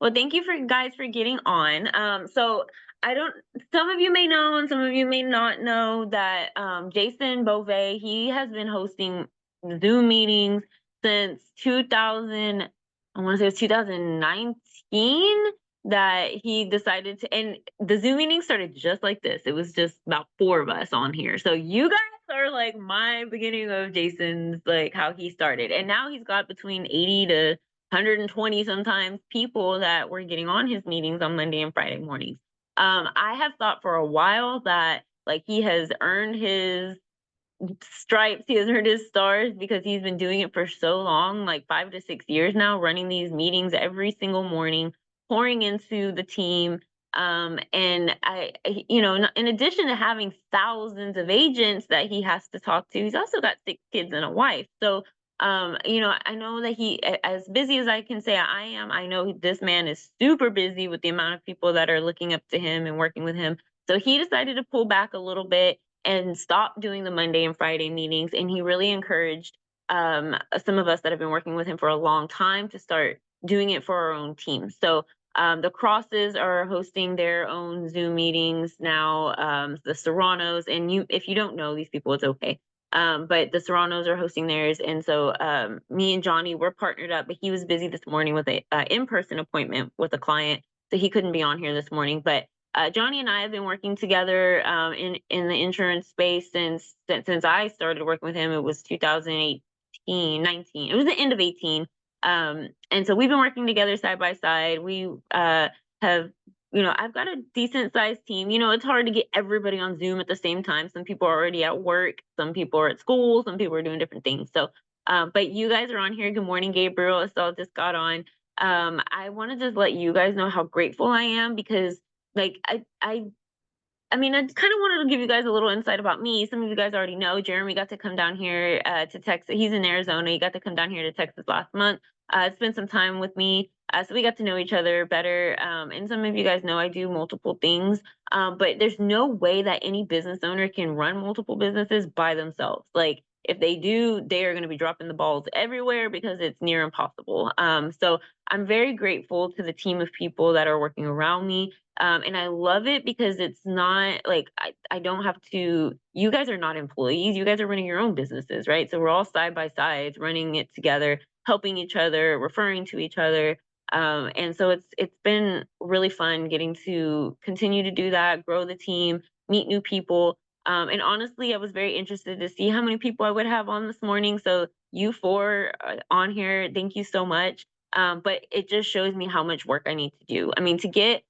Well, thank you for guys for getting on. So I don't. Some of you may know, and some of you may not know that Jason Bove, he has been hosting Zoom meetings since 2000. I want to say it was 2019 that he decided to. And the Zoom meeting started just like this. It was just about four of us on here. So you guys are like my beginning of Jason's, like how he started, and now he's got between 80 to 120 sometimes people that were getting on his meetings on Monday and Friday mornings. I have thought for a while that like he has earned his stripes, he has earned his stars because he's been doing it for so long, like 5 to 6 years now, running these meetings every single morning, pouring into the team. And in addition to having thousands of agents that he has to talk to, he's also got 6 kids and a wife. So I know that as busy as I can say I am, I know this man is super busy with the amount of people that are looking up to him and working with him. So he decided to pull back a little bit and stop doing the Monday and Friday meetings. And he really encouraged some of us that have been working with him for a long time to start doing it for our own team. So the Crosses are hosting their own Zoom meetings now. The Serranos, and if you don't know these people, it's okay. But the Serranos are hosting theirs, and so me and Johnny were partnered up. But he was busy this morning with a in-person appointment with a client, so he couldn't be on here this morning. But Johnny and I have been working together in the insurance space since I started working with him. It was 2018, 19. It was the end of 18. And so we've been working together side by side. We have, I've got a decent sized team. It's hard to get everybody on Zoom at the same time. Some people are already at work, some people are at school, some people are doing different things. So, but you guys are on here. Good morning, Gabriel. Estelle just got on. I want to just let you guys know how grateful I am because like I mean, I kind of wanted to give you guys a little insight about me. Some of you guys already know Jeremy got to come down here to Texas. He's in Arizona. He got to come down here to Texas last month, spend some time with me. So we got to know each other better. And some of you guys know I do multiple things, but there's no way that any business owner can run multiple businesses by themselves. Like if they do, they are going to be dropping the balls everywhere because it's near impossible. So I'm very grateful to the team of people that are working around me. And I love it because it's not like I don't have to, you guys are not employees. You guys are running your own businesses, right? So we're all side by side running it together, helping each other, referring to each other. And so it's been really fun getting to continue to do that, grow the team, meet new people. And honestly, I was very interested to see how many people I would have on this morning. So you four on here, thank you so much. But it just shows me how much work I need to do. I mean, to get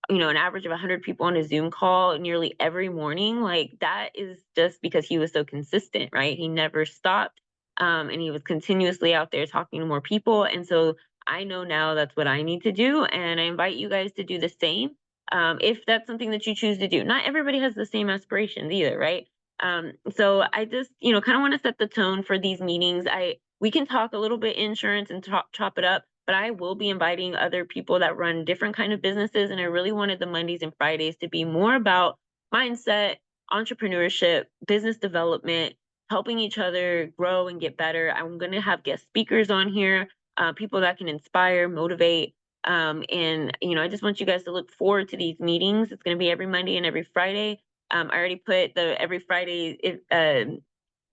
an average of 100 people on a Zoom call nearly every morning, like that is just because he was so consistent, right? He never stopped. And he was continuously out there talking to more people. And so I know now that's what I need to do. And I invite you guys to do the same. If that's something that you choose to do. Not everybody has the same aspirations either, right? So I just, kind of want to set the tone for these meetings. We can talk a little bit insurance and chop it up, but I will be inviting other people that run different kind of businesses. And I really wanted the Mondays and Fridays to be more about mindset, entrepreneurship, business development, helping each other grow and get better. I'm going to have guest speakers on here, people that can inspire, motivate. I just want you guys to look forward to these meetings. It's going to be every Monday and every Friday. I already put the every Friday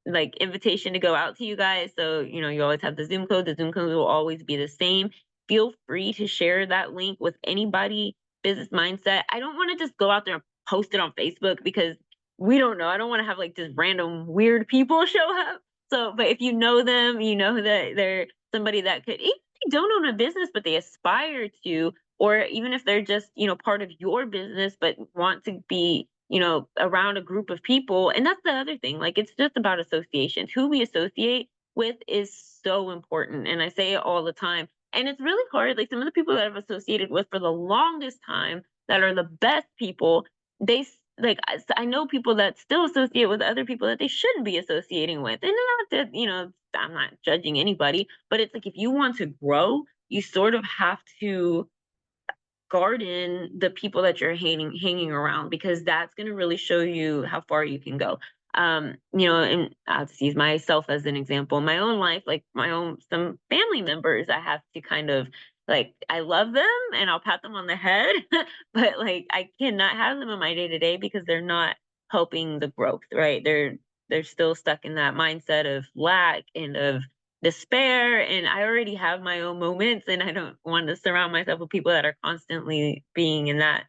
like invitation to go out to you guys. So, you always have the Zoom code. The Zoom code will always be the same. Feel free to share that link with anybody, business mindset. I don't want to just go out there and post it on Facebook because we don't know. I don't want to have like just random weird people show up. So, but if you know them, you know that they're somebody that could, even if they don't own a business, but they aspire to, or even if they're just, part of your business, but want to be around a group of people. And that's the other thing. Like it's just about associations. Who we associate with is so important. And I say it all the time. And it's really hard. Like some of the people that I've associated with for the longest time that are the best people, like I know people that still associate with other people that they shouldn't be associating with. And not that, I'm not judging anybody, but it's like if you want to grow, you sort of have to garden the people that you're hanging around because that's going to really show you how far you can go. And I'll just use myself as an example. My own life, like some family members, I have to kind of Like, I love them and I'll pat them on the head, but like I cannot have them in my day to day because they're not helping the growth, right? They're still stuck in that mindset of lack and of despair. And I already have my own moments and I don't want to surround myself with people that are constantly being in that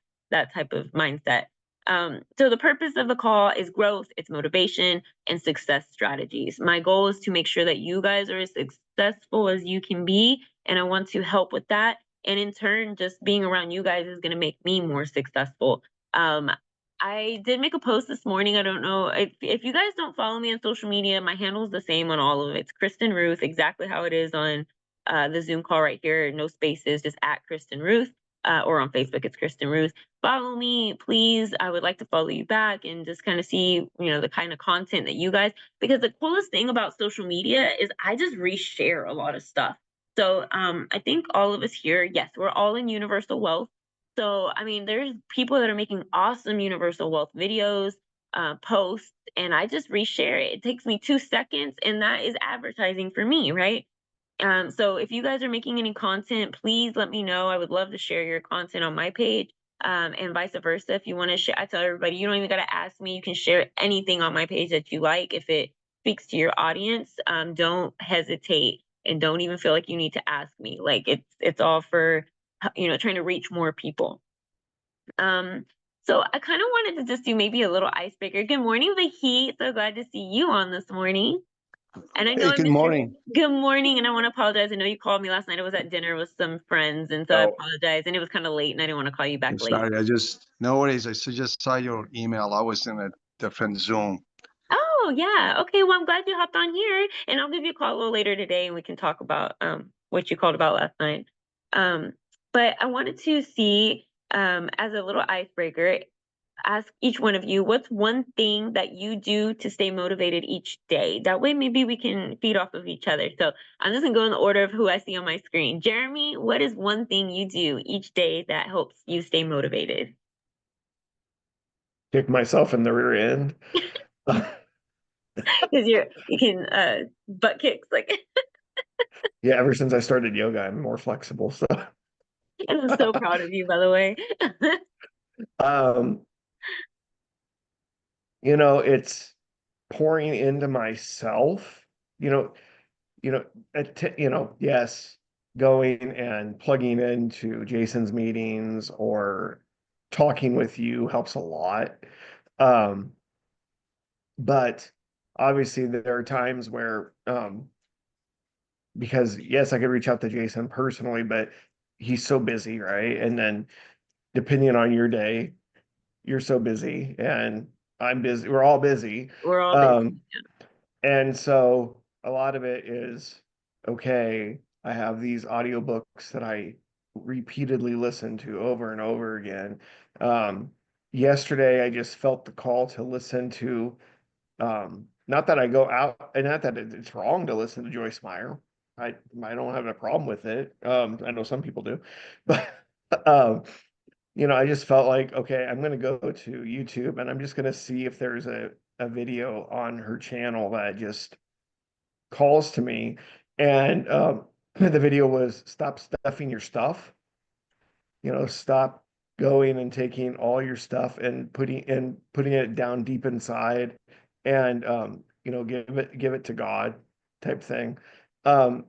type of mindset. So the purpose of the call is growth, it's motivation, and success strategies. My goal is to make sure that you guys are as successful as you can be, and I want to help with that. And in turn, just being around you guys is going to make me more successful. Um, I did make a post this morning. I don't know if you guys don't follow me on social media, my handle is the same on all of it. It's Kristen Ruth, exactly how it is on the Zoom call right here. No spaces, just at Kristen Ruth, or on Facebook, it's Kristen Ruth. Follow me, please. I would like to follow you back and just kind of see, the kind of content that you guys, because the coolest thing about social media is I just reshare a lot of stuff. So I think all of us here, yes, we're all in universal wealth. So I mean, there's people that are making awesome universal wealth videos, posts, and I just reshare it. It takes me 2 seconds, and that is advertising for me, right? So if you guys are making any content, please let me know. I would love to share your content on my page, and vice versa. If you want to share, I tell everybody, you don't even got to ask me. You can share anything on my page that you like. If it speaks to your audience, don't hesitate and don't even feel like you need to ask me. Like it's all for, trying to reach more people. So I kind of wanted to just do maybe a little icebreaker. Good morning, Vahit. So glad to see you on this morning. And I know Hey, I good missed your morning. good morning, and I want to apologize. I know you called me last night. I was at dinner with some friends, and so I Oh, apologize. And it was kind of late, and I didn't want to call you back I'm late. sorry. No worries. Just saw your email. I was in a different Zoom. Oh, yeah. Okay. Well, I'm glad you hopped on here, and I'll give you a call a little later today, and we can talk about what you called about last night. Um, but I wanted to see, as a little icebreaker, ask each one of you, what's one thing that you do to stay motivated each day? That way, maybe we can feed off of each other. So I'm just gonna go in the order of who I see on my screen. Jeremy, what is one thing you do each day that helps you stay motivated? Kick myself in the rear end. Because you can butt kicks like. Yeah, ever since I started yoga, I'm more flexible. So, And I'm so proud of you, by the way. um, it's pouring into myself. You know, yes, going and plugging into Jason's meetings or talking with you helps a lot. Um, but obviously there are times where because yes, I could reach out to Jason personally, but he's so busy, right? And then depending on your day, you're so busy and I'm busy. We're all busy. We're all busy. Um, and so a lot of it is okay, I have these audiobooks that I repeatedly listen to over and over again. Yesterday I just felt the call to listen to not that I go out and not that it's wrong to listen to Joyce Meyer. I don't have a problem with it. I know some people do, but um, I just felt like, okay, I'm going to go to YouTube and I'm just going to see if there's a video on her channel that just calls to me. And the video was stop stuffing your stuff. Stop going and taking all your stuff and putting it down deep inside and give it to God type thing. Um,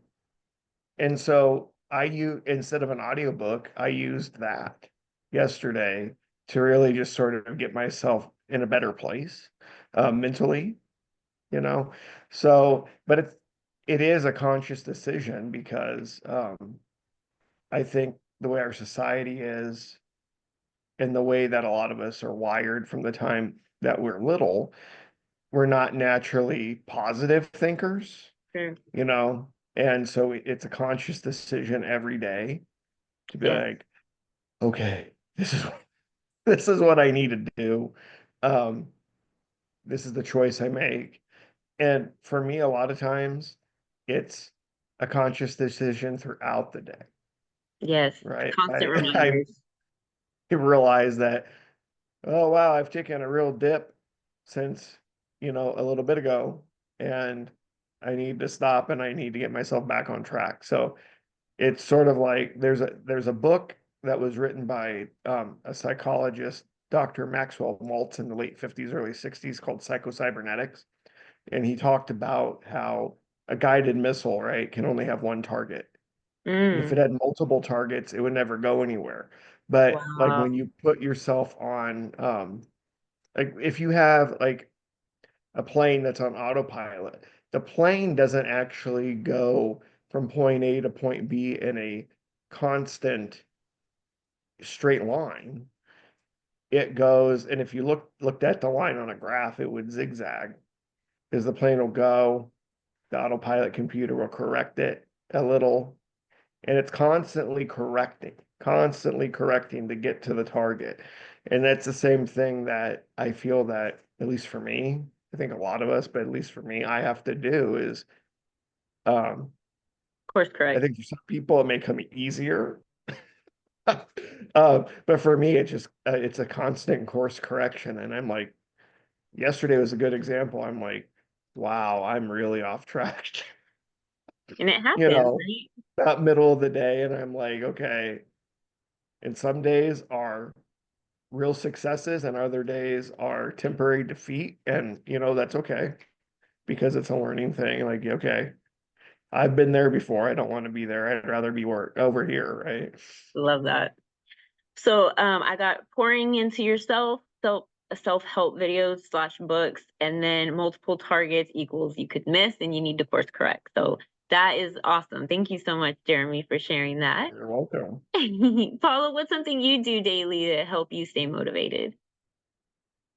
and so instead of an audiobook, I used that yesterday to really just sort of get myself in a better place mentally, you know. So, but it is a conscious decision because I think the way our society is and the way that a lot of us are wired from the time that we're little, we're not naturally positive thinkers, Sure. and so it's a conscious decision every day to be Yes. like, okay, this is what I need to do. Um, this is the choice I make. And for me, a lot of times it's a conscious decision throughout the day, Yes. right? Constant I reminders. realize that, oh wow, I've taken a real dip since, a little bit ago, and I need to stop and I need to get myself back on track. So it's sort of like there's a book that was written by a psychologist, Dr. Maxwell Maltz, in the late 50s, early 60s, called Psychocybernetics. And he talked about how a guided missile, right, can only have one target. And if it Mm. had multiple targets, it would never go anywhere. But like Wow. when you put yourself on, like if you have like a plane that's on autopilot, the plane doesn't actually go from point A to point B in a constant straight line. It goes, and if you looked at the line on a graph, it would zigzag because the plane will go, the autopilot computer will correct it a little, and it's constantly correcting to get to the target. And that's the same thing that I feel that, at least for me, I think a lot of us, but at least for me, I have to do is, um, Course I correct. think for some people it may come easier. But for me, it's a constant course correction. And I'm like, yesterday was a good example. I'm like, wow, I'm really off track. And it You happens, know, right? about middle of the day, and I'm like, okay. And some days are real successes, and other days are temporary defeat. And that's okay because it's a learning thing. Like, okay, I've been there before. I don't want to be there. I'd rather be over here, right? Love that. So I got pouring into yourself, self-help videos slash books, and then multiple targets equals you could miss and you need to course correct. So that is awesome. Thank you so much, Jeremy, for sharing that. You're welcome. Paula, what's something you do daily to help you stay motivated?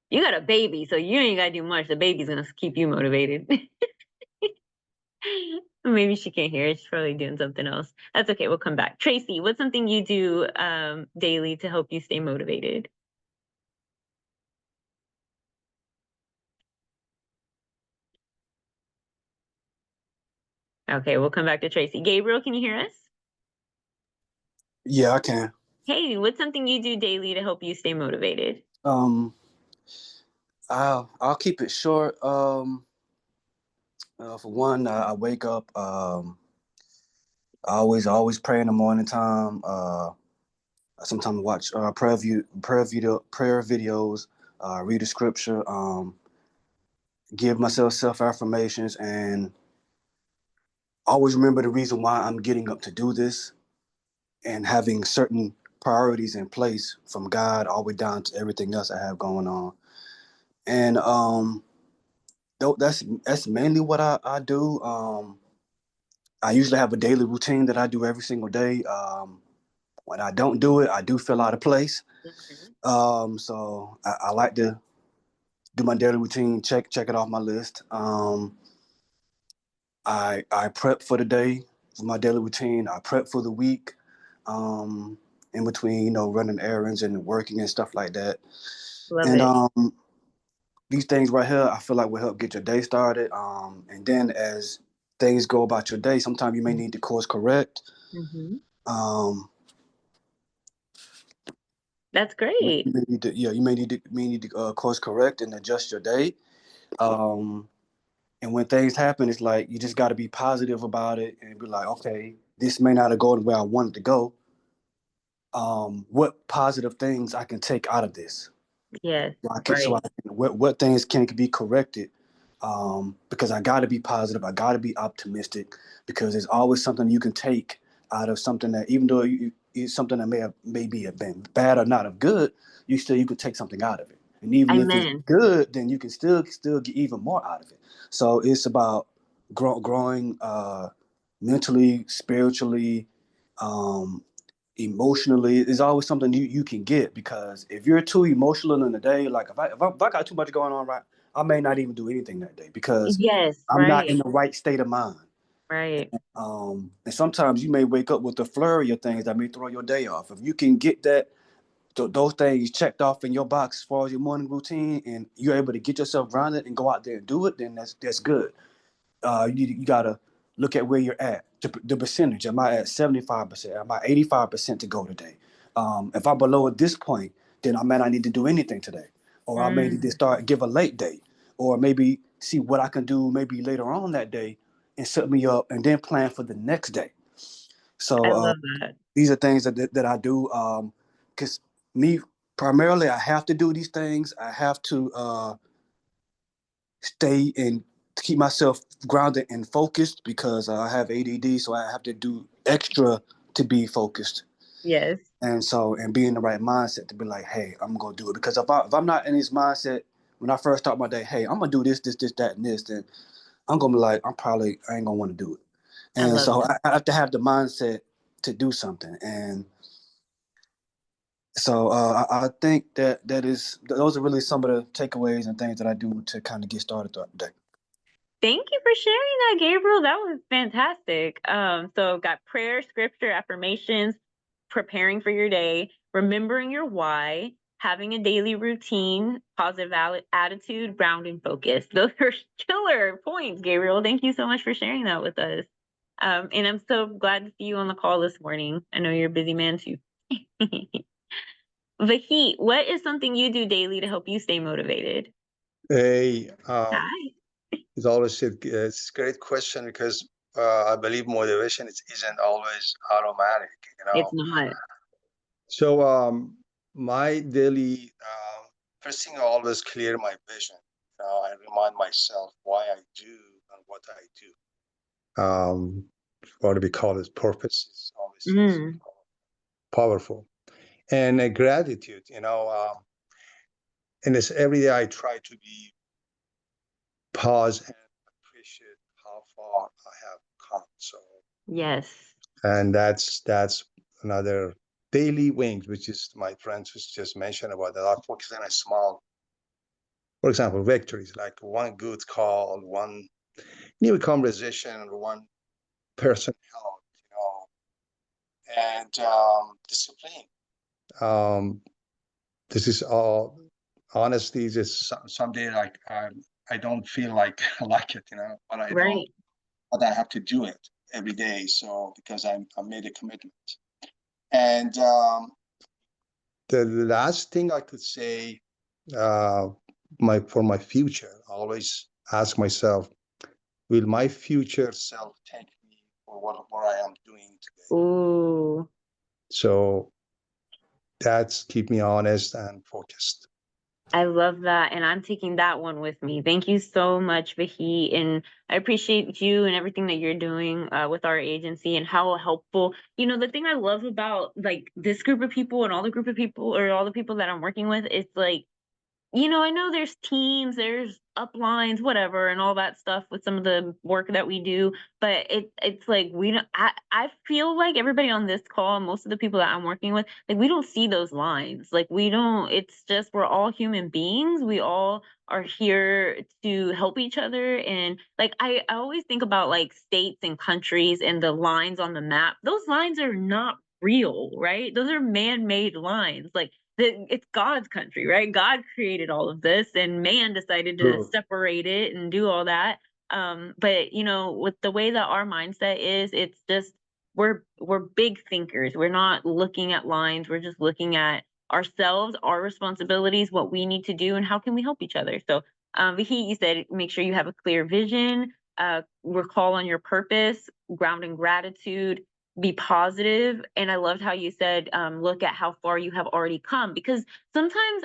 You got a baby, so you ain't gotta do much. The baby's gonna keep you motivated. Maybe she can't hear. She's probably doing something else. That's okay. We'll come back. Tracy, what's something you do daily to help you stay motivated? Okay, we'll come back to Tracy. Gabriel, can you hear us? Yeah, I can. Hey, what's something you do daily to help you stay motivated? Um, I'll keep it short. For one, I wake up. I always pray in the morning time. Sometimes watch prayer videos. Read the scripture. Give myself self affirmations, and always remember the reason why I'm getting up to do this, and having certain priorities in place from God all the way down to everything else I have going on. And that's mainly what I do. I usually have a daily routine that I do every single day. When I don't do it, I do feel out of place. Mhm. So I like to do my daily routine, check it off my list. I prep for the day for my daily routine. I prep for the week. In between, running errands and working and stuff like that. Love And it. these things right here, I feel like will help get your day started. And then as things go about your day, sometimes you may need to course correct. Mhm. Um, That's you great. may need to, yeah, you may need to course correct and adjust your day. Um, and when things happen, it's like you just got to be positive about it and be like, okay, this may not have gone the way I wanted to go. What positive things I can take out of this? Yes, So right. I can, what things can be corrected? Because I got to be positive. I got to be optimistic because there's always something you can take out of something that, even though it's something that maybe have been bad or not of good, you could take something out of it. And even if it's Amen. good, then you can still get even more out of it. So it's about growing mentally, spiritually, um, emotionally. There's always something you can get, because if you're too emotional in the day, like if I got too much going on, right, I may not even do anything that day because Yes, I'm not in right, the right state of mind. right. And sometimes you may wake up with a flurry of things that may throw your day off. If you can get those things checked off in your box as far as your morning routine, and you're able to get yourself grounded and go out there and do it, then that's good. You gotta look at where you're at. The percentage. Am I at 75%? Am I 85% to go today? If I'm below at this point, then I may not need to do anything today, or I may need to Mm. give a late day, or maybe see what I can do maybe later on that day and set me up, and then plan for the next day. So I love that. these are things that I do. Because me primarily, I have to do these things. I have to stay and keep myself grounded and focused because I have ADD, so I have to do extra to be focused. Yes. And be in the right mindset to be like, hey, I'm gonna do it. Because if I'm not in this mindset when I first start my day, hey, I'm gonna do this, that, and this, then I'm gonna be like, I ain't gonna want to do it. I And love so that. I have to have the mindset to do something. And so I think those are really some of the takeaways and things that I do to kind of get started throughout the day. Thank you for sharing that, Gabriel. That was fantastic. So got prayer, scripture, affirmations, preparing for your day, remembering your why, having a daily routine, positive attitude, ground and focus. Those are killer points, Gabriel. Thank you so much for sharing that with us. And I'm so glad to see you on the call this morning. I know you're a busy man too. Vahit, what is something you do daily to help you stay motivated? Hey, Hi. it's always it's a great question because I believe motivation isn't always automatic, It's not. So my daily first thing I always clear my vision. I remind myself why I do and what I do. What do we call it? Purpose is always Mm, powerful, and gratitude. And it's every day I try to be pause and appreciate how far I have come. So, yes. and that's another daily wings, which is my friends just mentioned about that. I focus on a small, for example, victories like one good call, one new conversation, or one person help, and discipline. This is all honesty. Just someday like I don't feel like I like it, but I don't. Right. But I have to do it every day. So because I made a commitment. And the last thing I could say, for my future, I always ask myself, will my future self thank me for what I am doing today? Ooh, So that's keep me honest and focused. I love that. And I'm taking that one with me. Thank you so much, Vahit. And I appreciate you and everything that you're doing with our agency and how helpful. The thing I love about like this group of people and all the group of people or all the people that I'm working with, it's like I know there's teams, there's uplines, whatever, and all that stuff with some of the work that we do, but it's like we don't. I feel like everybody on this call, most of the people that I'm working with, like we don't see those lines. Like we don't. It's just we're all human beings. We all are here to help each other, and like I always think about like states and countries and the lines on the map. Those lines are not real, right? Those are man-made lines. Like it's God's country, right? God created all of this and man decided to True. separate it and do all that. But with the way that our mindset is, it's just we're big thinkers. We're not looking at lines, we're just looking at ourselves, our responsibilities, what we need to do, and how can we help each other. So Vahit, you said make sure you have a clear vision, recall on your purpose, ground in gratitude, be positive. And I loved how you said look at how far you have already come, because sometimes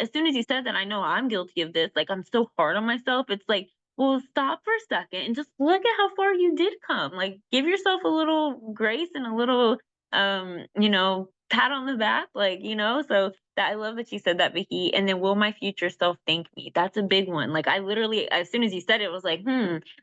as soon as you said that, I know I'm guilty of this. Like I'm so hard on myself. It's like, well, stop for a second and just look at how far you did come. Like give yourself a little grace and a little pat on the back, so that I love that you said that, Vicky. And then will my future self thank me? That's a big one. Like I literally, as soon as you said it, was like,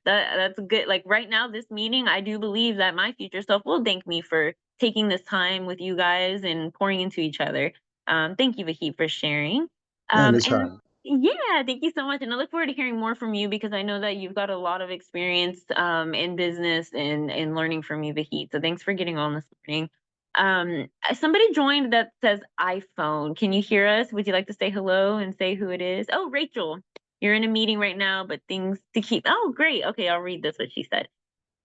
that's good. Like right now, this meeting, I do believe that my future self will thank me for taking this time with you guys and pouring into each other. Thank you, Vahit, for sharing. And Anytime. yeah, thank you so much. And I look forward to hearing more from you because I know that you've got a lot of experience in business and learning from you, Vahit. So thanks for getting on this morning. Somebody joined that says iPhone. Can you hear us? Would you like to say hello and say who it is? Oh, Rachel. You're in a meeting right now, but things to keep. Oh, great. Okay, I'll read this, what she said.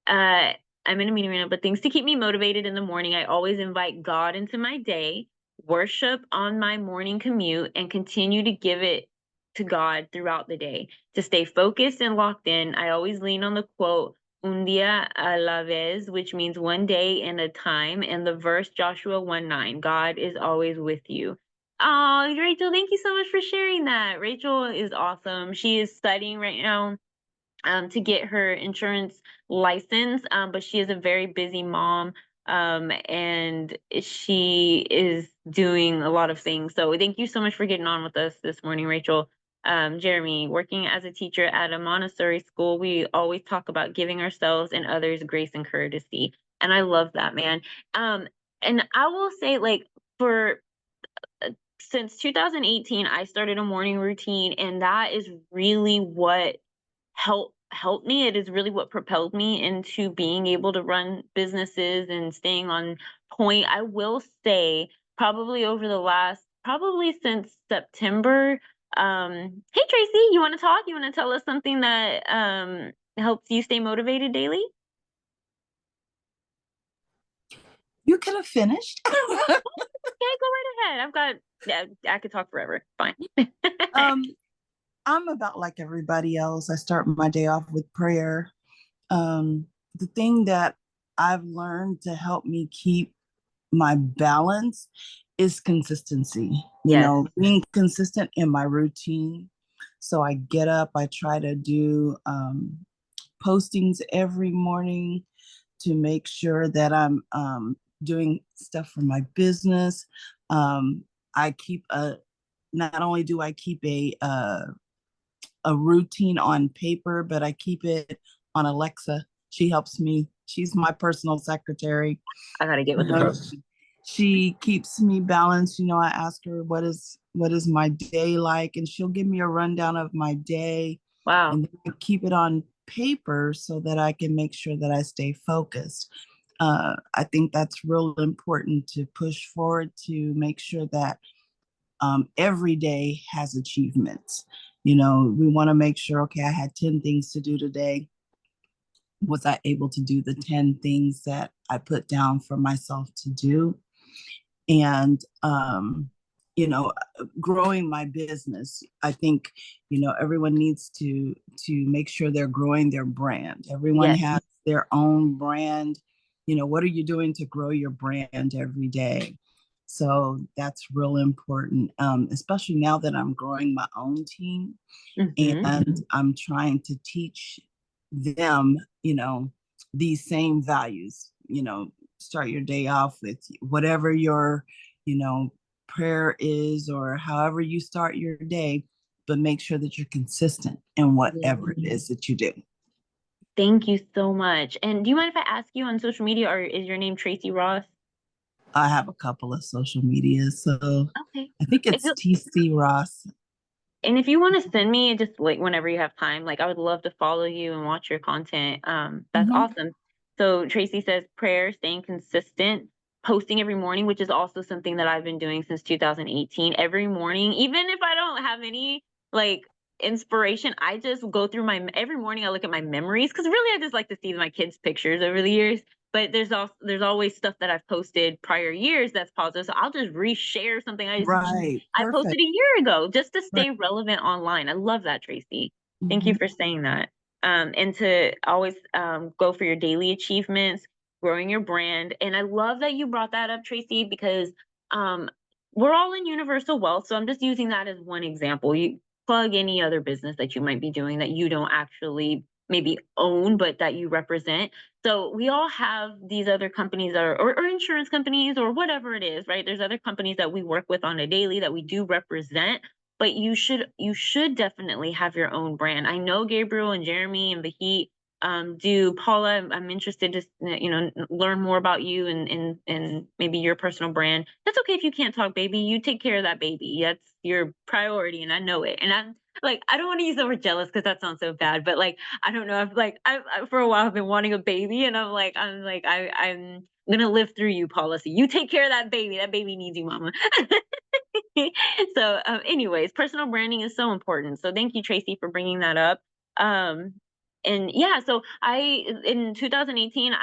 I'm in a meeting right now, but things to keep me motivated in the morning. I always invite God into my day, worship on my morning commute, and continue to give it to God throughout the day. To stay focused and locked in, I always lean on the quote, un día a la vez, which means one day and a time, and the verse Joshua 1:9, God is always with you. Oh, Rachel, thank you so much for sharing that. Rachel is awesome. She is studying right now to get her insurance license, but she is a very busy mom, and she is doing a lot of things. So thank you so much for getting on with us this morning, Rachel. Jeremy, working as a teacher at a Montessori school, we always talk about giving ourselves and others grace and courtesy. And I love that, man. And I will say, like, for since 2018, I started a morning routine, and that is really what helped me. It is really what propelled me into being able to run businesses and staying on point. I will say probably over the last, probably since September. Hey Tracy, you want to talk? You want to tell us something that helps you stay motivated daily? You could have finished. Okay, go right ahead. Yeah, I could talk forever. Fine. I'm about like everybody else. I start my day off with prayer. The thing that I've learned to help me keep my balance is consistency. You Yes. know, being consistent in my routine. So I get up, I try to do postings every morning to make sure that I'm doing stuff for my business. I keep not only do I keep a routine on paper, but I keep it on Alexa. She helps me. She's my personal secretary. I gotta get with the program. She keeps me balanced. You know, I ask her what is my day like, and she'll give me a rundown of my day. Wow. And then I keep it on paper so that I can make sure that I stay focused. I think that's real important to push forward to make sure that every day has achievements. You know, we want to make sure, okay, I had 10 things to do today. Was I able to do the 10 things that I put down for myself to do? And, you know, growing my business, I think, you know, everyone needs to make sure they're growing their brand. Everyone Yes. has their own brand. You know, what are you doing to grow your brand every day? So that's real important, especially now that I'm growing my own team. Mhm. And I'm trying to teach them, you know, these same values. You know, start your day off with whatever your, you know, prayer is, or however you start your day, but make sure that you're consistent in whatever it is that you do. Thank you so much. And do you mind if I ask you on social media, or is your name Tracy Ross? I have a couple of social medias, so Okay. I think it's TC Ross. And if you want to send me just like whenever you have time, like I would love to follow you and watch your content. That's awesome. So Tracy says prayer, staying consistent, posting every morning, which is also something that I've been doing since 2018. Every morning, even if I don't have any like inspiration, I just go through every morning. I look at my memories, because really I just like to see my kids' pictures over the years. But there's always stuff that I've posted prior years that's positive. So I'll just reshare something I posted a year ago just to stay relevant online. I love that, Tracy. Thank you for saying that. And to always go for your daily achievements, growing your brand. And I love that you brought that up, Tracy, because we're all in universal wealth. So I'm just using that as one example. You plug any other business that you might be doing that you don't actually maybe own, but that you represent. So we all have these other companies or insurance companies or whatever it is, right? There's other companies that we work with on a daily that we do represent, but you should definitely have your own brand. I know Gabriel and Jeremy and Vahit do. Paula, I'm interested to learn more about you and maybe your personal brand. That's okay if you can't talk, baby. You take care of that baby. That's your priority, and I know it. And I'm like, I don't want to use the word jealous because that sounds so bad, but like, I don't know if like I for a while I've been wanting a baby, and I'm gonna live through you, policy. You take care of that baby. That baby needs you, mama. So anyways, personal branding is so important. So thank you, Tracy, for bringing that up. And yeah, so in 2018,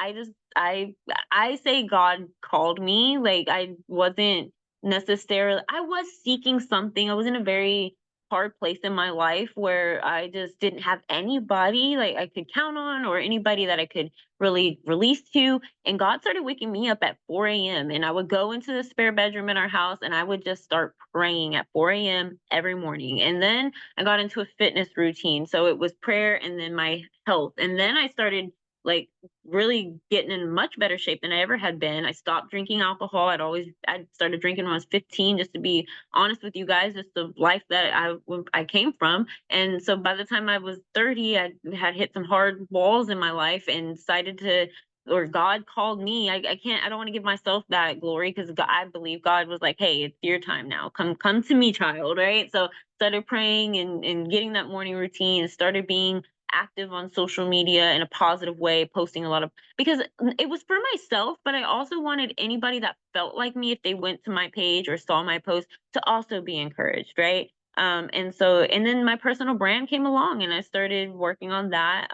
I say God called me. Like I wasn't necessarily, I was seeking something. I was in a very hard place in my life where I just didn't have anybody like I could count on or anybody that I could really release to. And God started waking me up at 4 a.m. And I would go into the spare bedroom in our house and I would just start praying at 4 a.m. every morning. And then I got into a fitness routine. So it was prayer and then my health. And then I started like really getting in much better shape than I ever had been. I stopped drinking alcohol. I started drinking when I was 15, just to be honest with you guys, just the life that I came from. And so by the time I was 30, I had hit some hard walls in my life and decided to, or God called me. I don't want to give myself that glory because I believe God was like, hey, it's your time now. Come to me, child. Right. So started praying and getting that morning routine and started being active on social media in a positive way, posting a lot of, because it was for myself, but I also wanted anybody that felt like me, if they went to my page or saw my post, to also be encouraged, right? And then my personal brand came along and I started working on that.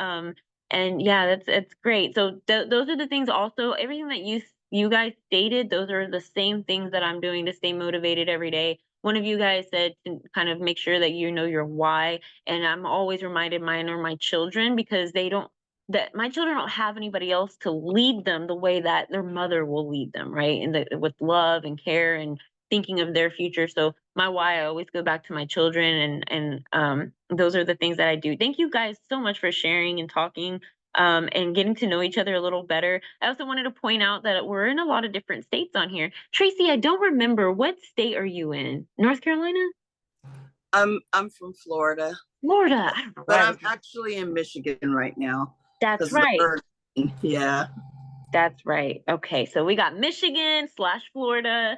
And yeah, it's great. So those are the things also, everything that you guys stated, those are the same things that I'm doing to stay motivated every day. One of you guys said to kind of make sure that you know your why. And I'm always reminded mine or my children because that my children don't have anybody else to lead them the way that their mother will lead them, right? And with love and care and thinking of their future. So my why, I always go back to my children and those are the things that I do. Thank you guys so much for sharing and talking and getting to know each other a little better. I also wanted to point out that we're in a lot of different states on here. Tracy, I don't remember, what state are you in? North Carolina? I'm from Florida, Florida. I don't know but why. I'm actually in Michigan right now. That's 'Cause of the right. hurricane. Yeah. That's right. Okay, so we got Michigan/Florida.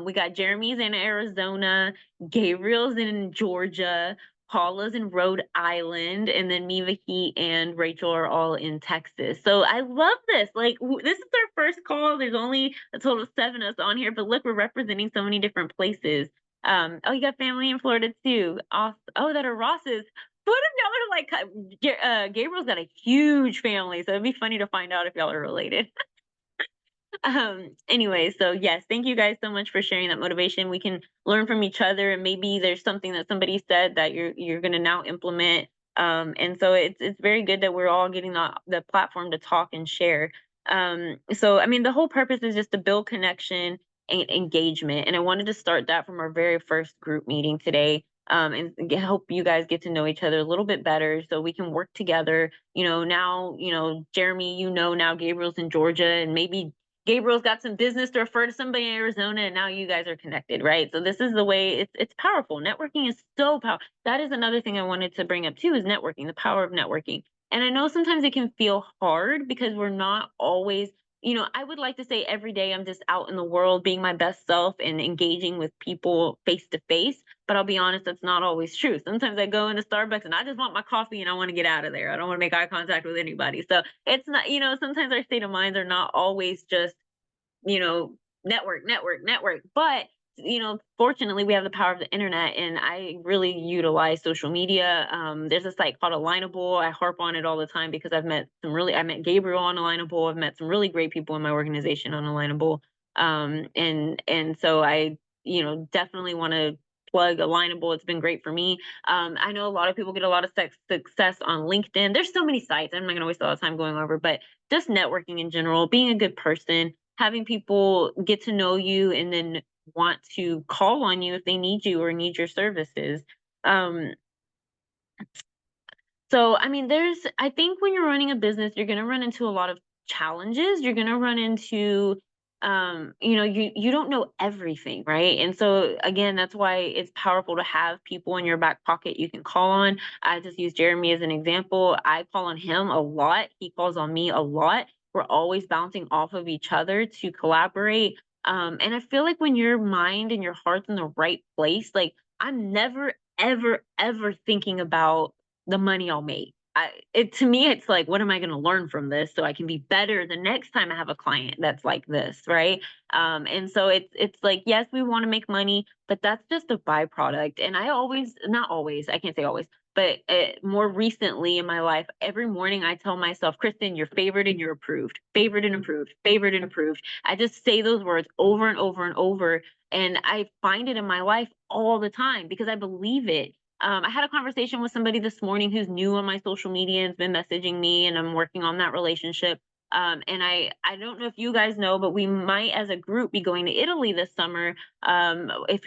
We got Jeremy's in Arizona, Gabriel's in Georgia, Paula's in Rhode Island, and then me, Vicky, and Rachel are all in Texas. So I love this. Like, this is our first call. There's only a total of 7 of us on here, but look, we're representing so many different places. Oh, you got family in Florida too. Oh, that are Ross's. What if y'all are like, Gabriel's got a huge family, so it'd be funny to find out if y'all are related. Anyway, so yes, thank you guys so much for sharing that motivation. We can learn from each other, and maybe there's something that somebody said that you're gonna now implement. And so it's very good that we're all getting the platform to talk and share. So I mean, the whole purpose is just to build connection and engagement. And I wanted to start that from our very first group meeting today. And help you guys get to know each other a little bit better so we can work together. Now, Jeremy, now Gabriel's in Georgia, and maybe Gabriel's got some business to refer to somebody in Arizona, and now you guys are connected, right? So this is the way it's powerful. Networking is so powerful. That is another thing I wanted to bring up too, is networking, the power of networking. And I know sometimes it can feel hard because we're not always, I would like to say every day I'm just out in the world being my best self and engaging with people face to face. But I'll be honest, that's not always true. Sometimes I go into Starbucks and I just want my coffee and I want to get out of there. I don't want to make eye contact with anybody. So it's not, sometimes our state of minds are not always just, network. But, fortunately we have the power of the internet, and I really utilize social media. There's a site called Alignable. I harp on it all the time because I met Gabriel on Alignable. I've met some really great people in my organization on Alignable. And so I, definitely want to plug Alignable. It's been great for me. I know a lot of people get a lot of success on LinkedIn. There's so many sites. I'm not going to waste a lot of time going over, but just networking in general, being a good person, having people get to know you and then want to call on you if they need you or need your services. So, I mean, I think when you're running a business, you're going to run into a lot of challenges. You're going to run into, you don't know everything, right? And so, again, that's why it's powerful to have people in your back pocket you can call on. I just use Jeremy as an example. I call on him a lot. He calls on me a lot. We're always bouncing off of each other to collaborate. And I feel like when your mind and your heart's in the right place, like I'm never, ever, ever thinking about the money I'll make. To me, it's like, what am I going to learn from this so I can be better the next time I have a client that's like this, right? And so it's like, yes, we want to make money, but that's just a byproduct. And not always, I can't say always, but more recently in my life, every morning I tell myself, Kristen, you're favored and you're approved, favored and approved, favored and approved. I just say those words over and over and over. And I find it in my life all the time because I believe it. I had a conversation with somebody this morning who's new on my social media and has been messaging me, and I'm working on that relationship. And I don't know if you guys know, but we might as a group be going to Italy this summer. I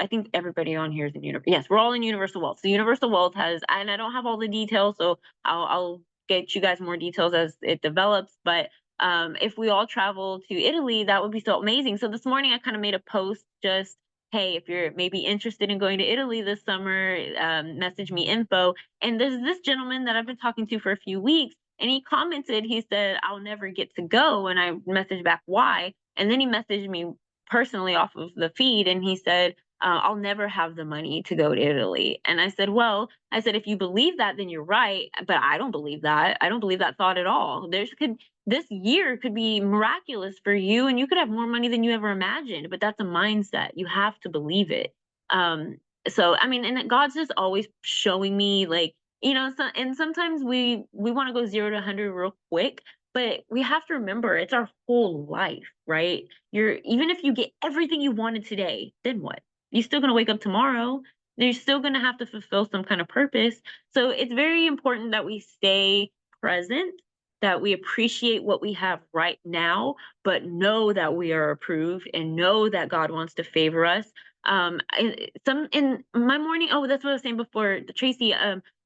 think everybody on here is in yes, we're all in Universal World. So Universal World has, and I don't have all the details, so I'll get you guys more details as it develops. But if we all travel to Italy, that would be so amazing. So this morning I kind of made a post just, hey, if you're maybe interested in going to Italy this summer, message me info. And there's this gentleman that I've been talking to for a few weeks, and he commented, he said, I'll never get to go. And I messaged back, why? And then he messaged me personally off of the feed, and he said, I'll never have the money to go to Italy. And I said, well, I said, if you believe that, then you're right. But I don't believe that. I don't believe that thought at all. This year could be miraculous for you, and you could have more money than you ever imagined, but that's a mindset. You have to believe it. So I mean, and God's just always showing me, like, and sometimes we want to go 0 to 100 real quick, but we have to remember it's our whole life, right? Even if you get everything you wanted today, then what? You're still going to wake up tomorrow. You're still going to have to fulfill some kind of purpose. So it's very important that we stay present, that we appreciate what we have right now, but know that we are approved and know that God wants to favor us. In my morning, oh, that's what I was saying before, Tracy,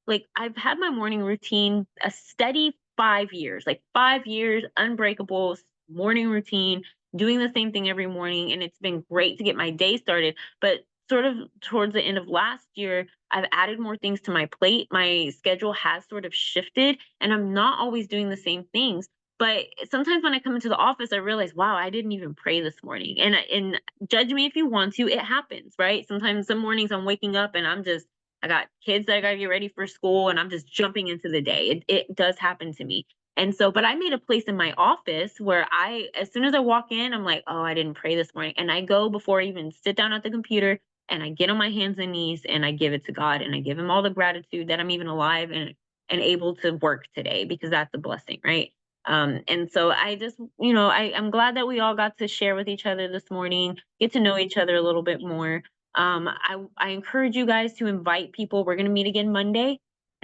like I've had my morning routine a steady 5 years, like 5 years, unbreakable morning routine, doing the same thing every morning. And it's been great to get my day started. But sort of towards the end of last year, I've added more things to my plate. My schedule has sort of shifted, and I'm not always doing the same things. But sometimes when I come into the office, I realize, wow, I didn't even pray this morning. And judge me if you want to, it happens, right? Sometimes some mornings I'm waking up and I got kids that I gotta get ready for school, and I'm just jumping into the day. It does happen to me. And so, but I made a place in my office where as soon as I walk in, I'm like, oh, I didn't pray this morning. And I go before I even sit down at the computer, and I get on my hands and knees and I give it to God, and I give him all the gratitude that I'm even alive and able to work today, because that's a blessing, right? And so I just, I'm glad that we all got to share with each other this morning, get to know each other a little bit more. I encourage you guys to invite people. We're going to meet again Monday.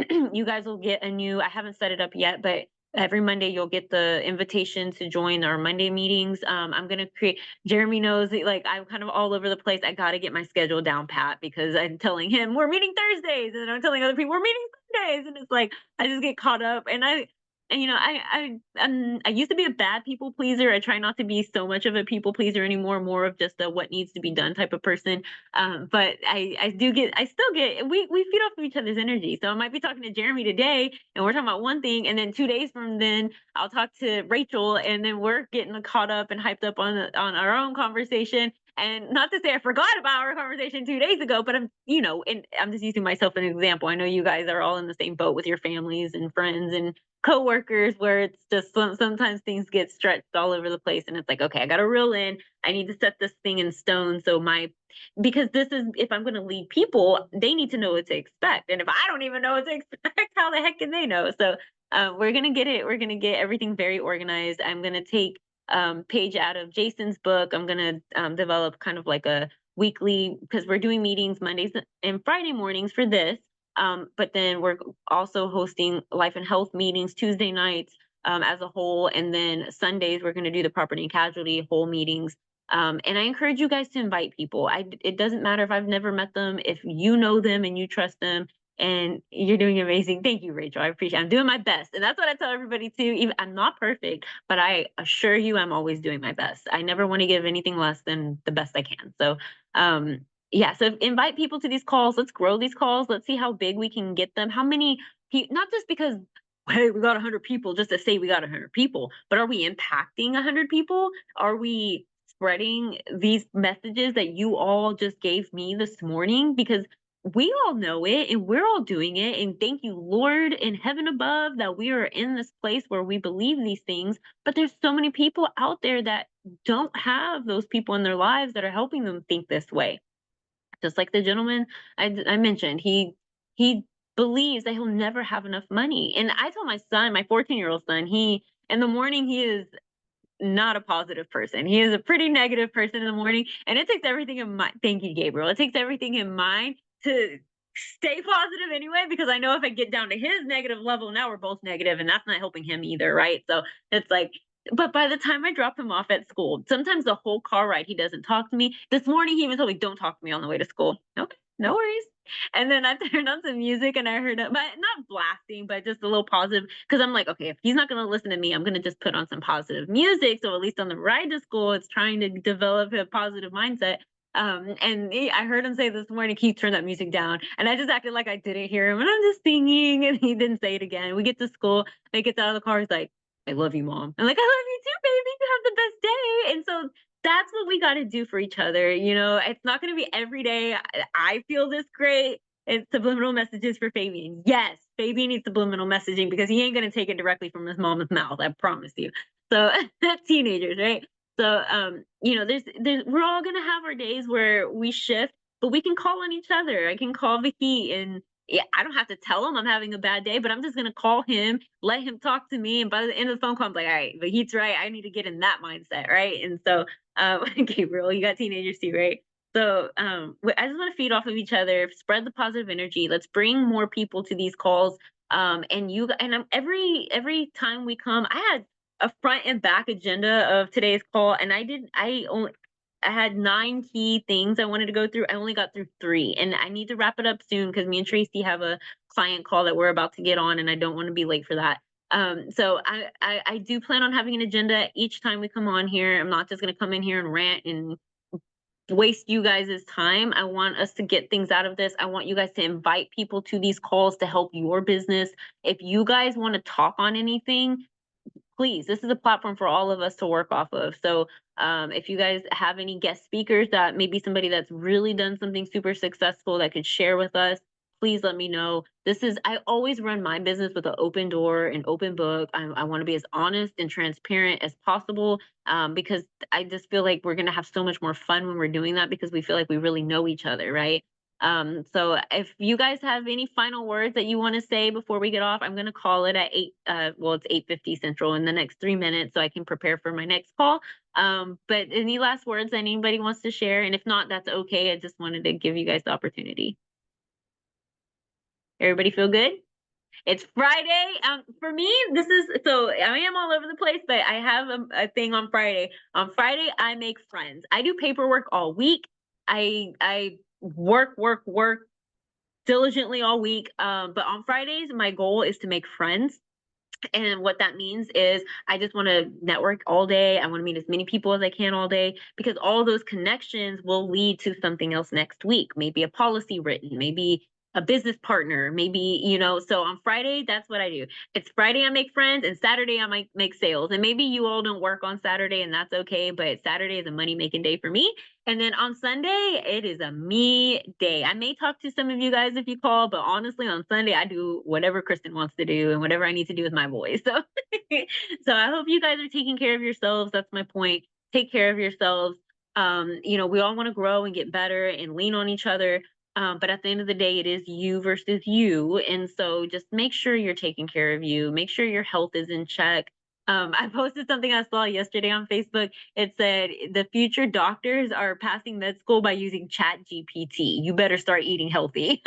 You guys will get I haven't set it up yet, but every Monday you'll get the invitation to join our Monday meetings. I'm going to Jeremy knows that, like, I'm kind of all over the place. I got to get my schedule down pat, because I'm telling him we're meeting Thursdays, and then I'm telling other people we're meeting Sundays. And it's like, I just get caught up. I used to be a bad people pleaser. I try not to be so much of a people pleaser anymore, more of just a what needs to be done type of person. But I still get, we feed off of each other's energy. So I might be talking to Jeremy today and we're talking about one thing, and then 2 days from then I'll talk to Rachel, and then we're getting caught up and hyped up on our own conversation. And not to say I forgot about our conversation 2 days ago, but and I'm just using myself as an example. I know you guys are all in the same boat with your families and friends and coworkers, where it's just sometimes things get stretched all over the place, and it's like, okay, I got to reel in. I need to set this thing in stone. So because this is, if I'm going to lead people, they need to know what to expect. And if I don't even know what to expect, how the heck can they know? So we're going to get it. We're going to get everything very organized. I'm going to take page out of Jason's book. I'm going to develop kind of like a weekly, because we're doing meetings Mondays and Friday mornings for this. But then we're also hosting life and health meetings Tuesday nights as a whole. And then Sundays, we're going to do the property and casualty whole meetings. And I encourage you guys to invite people. It doesn't matter if I've never met them, if you know them and you trust them, and you're doing amazing. Thank you, Rachel. I appreciate it. I'm doing my best. And that's what I tell everybody too. Even I'm not perfect, but I assure you I'm always doing my best. I never want to give anything less than the best I can. So yeah, so invite people to these calls. Let's grow these calls. Let's see how big we can get them. How many people, not just because, hey, we got 100 people just to say we got 100 people, but are we impacting 100 people? Are we spreading these messages that you all just gave me this morning? Because we all know it and we're all doing it. And thank you, Lord, in heaven above, that we are in this place where we believe these things. But there's so many people out there that don't have those people in their lives that are helping them think this way. Just like the gentleman I mentioned, he believes that he'll never have enough money. And I told my son, my 14-year-old son, in the morning, he is not a positive person. He is a pretty negative person in the morning. And it takes everything in mind. Thank you, Gabriel. It takes everything in mind to stay positive anyway, because I know if I get down to his negative level, now we're both negative, and that's not helping him either, right? So it's like, but by the time I drop him off at school, sometimes the whole car ride, he doesn't talk to me. This morning, he even told me, "Don't talk to me on the way to school." Okay, no worries. And then I turned on some music and I heard it, but not blasting, but just a little positive. Cause I'm like, okay, if he's not gonna listen to me, I'm gonna just put on some positive music. So at least on the ride to school, it's trying to develop a positive mindset. I heard him say this morning, "Keith, turn that music down." And I just acted like I didn't hear him. And I'm just singing, and he didn't say it again. We get to school, he gets out of the car, he's like, "I love you, Mom." I'm like, "I love you too, baby. You have the best day." And so that's what we got to do for each other. You know, it's not going to be every day. I feel this great. It's subliminal messages for Fabian. Yes, Fabian needs subliminal messaging because he ain't going to take it directly from his mom's mouth. I promise you. So teenagers, right? So, you know, we're all going to have our days where we shift, but we can call on each other. I can call Vicky, and yeah, I don't have to tell him I'm having a bad day, but I'm just going to call him, let him talk to me. And by the end of the phone call, I'm like, all right, but he's right. I need to get in that mindset. Right. And so, Gabriel, you got teenagers too, right? So I just want to feed off of each other, spread the positive energy. Let's bring more people to these calls. Every time we come, I had a front and back agenda of today's call, and I had 9 key things I wanted to go through. I only got through 3, and I need to wrap it up soon because me and Tracy have a client call that we're about to get on, and I don't want to be late for that. So I do plan on having an agenda each time we come on here. I'm not just going to come in here and rant and waste you guys' time. I want us to get things out of this. I want you guys to invite people to these calls to help your business. If you guys want to talk on anything, please, this is a platform for all of us to work off of. So if you guys have any guest speakers, that maybe somebody that's really done something super successful that could share with us, please let me know. I always run my business with an open door and open book. I want to be as honest and transparent as possible, because I just feel like we're going to have so much more fun when we're doing that, because we feel like we really know each other, right? So if you guys have any final words that you want to say before we get off, I'm going to call it at 8, it's 8:50 Central in the next 3 minutes so I can prepare for my next call. But any last words that anybody wants to share? And if not, that's okay. I just wanted to give you guys the opportunity. Everybody feel good? It's Friday. For me, I am all over the place, but I have a thing on Friday. On Friday, I make friends. I do paperwork all week. I work diligently all week. But on Fridays, my goal is to make friends. And what that means is I just want to network all day. I want to meet as many people as I can all day, because all those connections will lead to something else next week. Maybe a policy written, maybe a business partner, maybe, so on Friday, that's what I do. It's Friday, I make friends, and Saturday I might make sales. And maybe you all don't work on Saturday, and that's okay, but Saturday is a money-making day for me. And then on Sunday, it is a me day. I may talk to some of you guys if you call, but honestly, on Sunday, I do whatever Kristen wants to do and whatever I need to do with my voice. So, so I hope you guys are taking care of yourselves. That's my point. Take care of yourselves. We all want to grow and get better and lean on each other. But at the end of the day, it is you versus you. And so just make sure you're taking care of you. Make sure your health is in check. I posted something I saw yesterday on Facebook. It said the future doctors are passing med school by using ChatGPT. You better start eating healthy.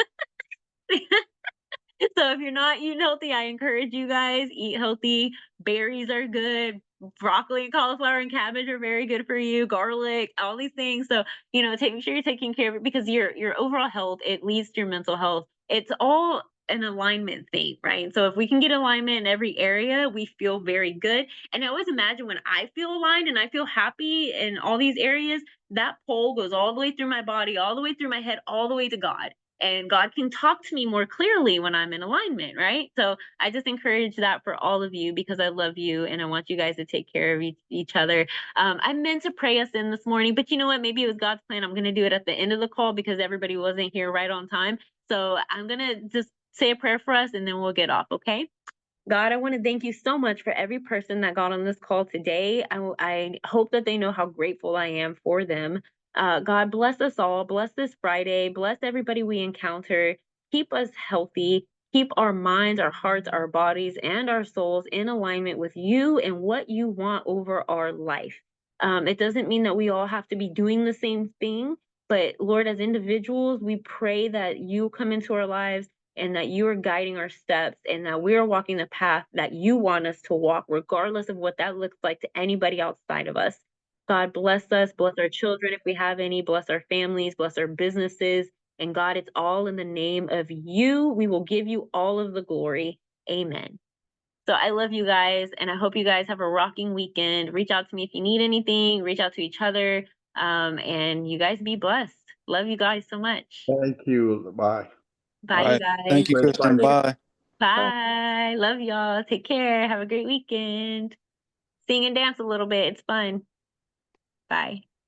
So if you're not eating healthy, I encourage you guys, eat healthy. Berries are good. Broccoli and cauliflower and cabbage are very good for you. Garlic, all these things. So, make sure you're taking care of it, because your overall health, it leads to your mental health. It's all an alignment thing, right? So if we can get alignment in every area, we feel very good. And I always imagine when I feel aligned and I feel happy in all these areas, that pole goes all the way through my body, all the way through my head, all the way to God. And God can talk to me more clearly when I'm in alignment, right? So I just encourage that for all of you, because I love you and I want you guys to take care of each other. I meant to pray us in this morning, but you know what? Maybe it was God's plan. I'm going to do it at the end of the call because everybody wasn't here right on time. So I'm going to just say a prayer for us and then we'll get off, okay? God, I want to thank you so much for every person that got on this call today. I hope that they know how grateful I am for them. God, bless us all. Bless this Friday. Bless everybody we encounter. Keep us healthy. Keep our minds, our hearts, our bodies, and our souls in alignment with you and what you want over our life. It doesn't mean that we all have to be doing the same thing, But Lord, as individuals, we pray that you come into our lives and that you are guiding our steps and that we are walking the path that you want us to walk, regardless of what that looks like to anybody outside of us. God, bless us, bless our children if we have any, bless our families, bless our businesses. And God, it's all in the name of you. We will give you all of the glory. Amen. So I love you guys, and I hope you guys have a rocking weekend. Reach out to me if you need anything, reach out to each other, and you guys be blessed. Love you guys so much. Thank you. Bye. Bye, All you right. guys. Thank you, Bye. Kristen. Bye. Bye. Love y'all. Take care. Have a great weekend. Sing and dance a little bit. It's fun. Bye.